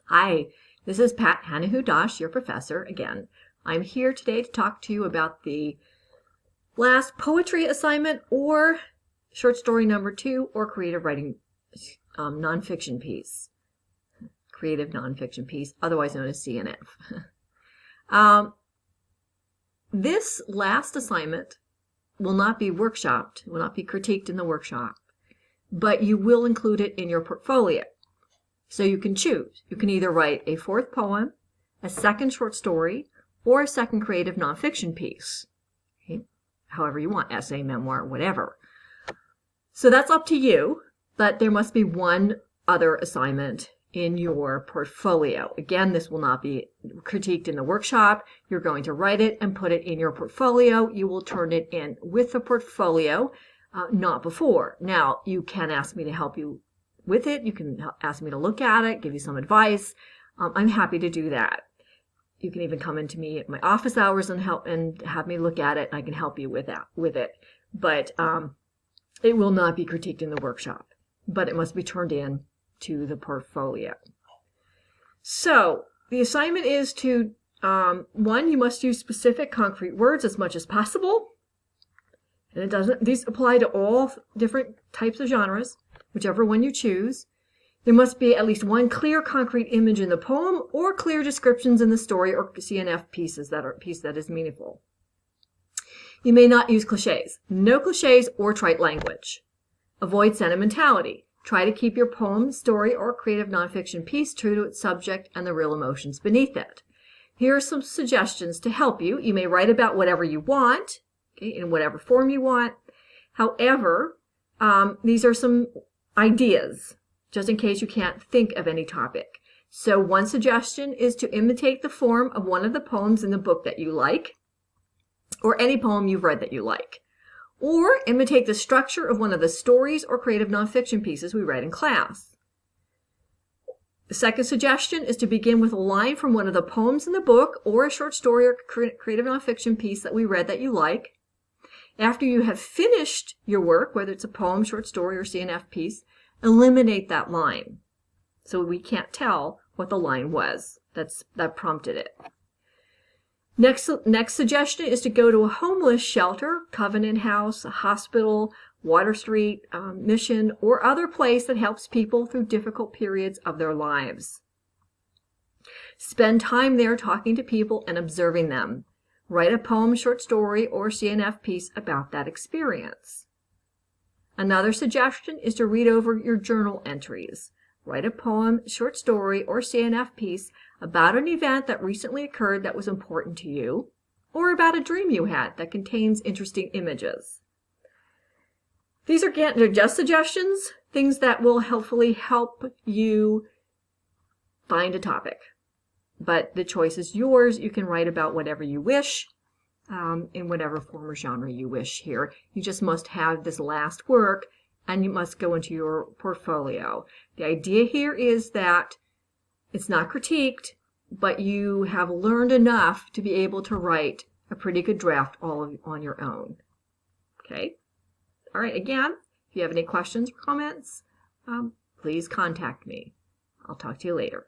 Hi, this is Pat Hanahoe-Dosch, your professor again. I'm here today to talk to you about the last poetry assignment or short story number 2 or creative writing nonfiction piece. Creative nonfiction piece, otherwise known as CNF. This last assignment will not be workshopped, will not be critiqued in the workshop, but you will include it in your portfolio. So you can choose. You can either write a 4th poem, a 2nd short story, or a 2nd creative nonfiction piece. Okay? However you want, essay, memoir, whatever. So that's up to you, but there must be one other assignment in your portfolio. Again, this will not be critiqued in the workshop. You're going to write it and put it in your portfolio. You will turn it in with the portfolio, not before. Now, you can ask me to help you with it. You can ask me to look at it, give you some advice. I'm happy to do that. You can even come into me at my office hours and have me look at it, and I can help you with it. But it will not be critiqued in the workshop, but it must be turned in to the portfolio. So the assignment is to, 1, you must use specific concrete words as much as possible. And these apply to all different types of genres, whichever one you choose. There must be at least one clear concrete image in the poem or clear descriptions in the story or CNF piece that is meaningful. You may not use cliches. No cliches or trite language. Avoid sentimentality. Try to keep your poem, story, or creative nonfiction piece true to its subject and the real emotions beneath it. Here are some suggestions to help you. You may write about whatever you want, okay, in whatever form you want. However, these are some ideas, just in case you can't think of any topic. So one suggestion is to imitate the form of one of the poems in the book that you like, or any poem you've read that you like. Or imitate the structure of one of the stories or creative nonfiction pieces we read in class. The second suggestion is to begin with a line from one of the poems in the book or a short story or creative nonfiction piece that we read that you like. After you have finished your work, whether it's a poem, short story, or CNF piece, eliminate that line so we can't tell what the line was that prompted it. Next suggestion is to go to a homeless shelter, Covenant House, a hospital, Water Street, Mission, or other place that helps people through difficult periods of their lives. Spend time there talking to people and observing them. Write a poem, short story, or CNF piece about that experience. Another suggestion is to read over your journal entries. Write a poem, short story, or CNF piece about an event that recently occurred that was important to you, or about a dream you had that contains interesting images. These are just suggestions, things that will hopefully help you find a topic. But the choice is yours. You can write about whatever you wish, in whatever form or genre you wish here. You just must have this last work, and you must go into your portfolio. The idea here is that it's not critiqued, but you have learned enough to be able to write a pretty good draft all on your own. Okay? All right, again, if you have any questions or comments, please contact me. I'll talk to you later.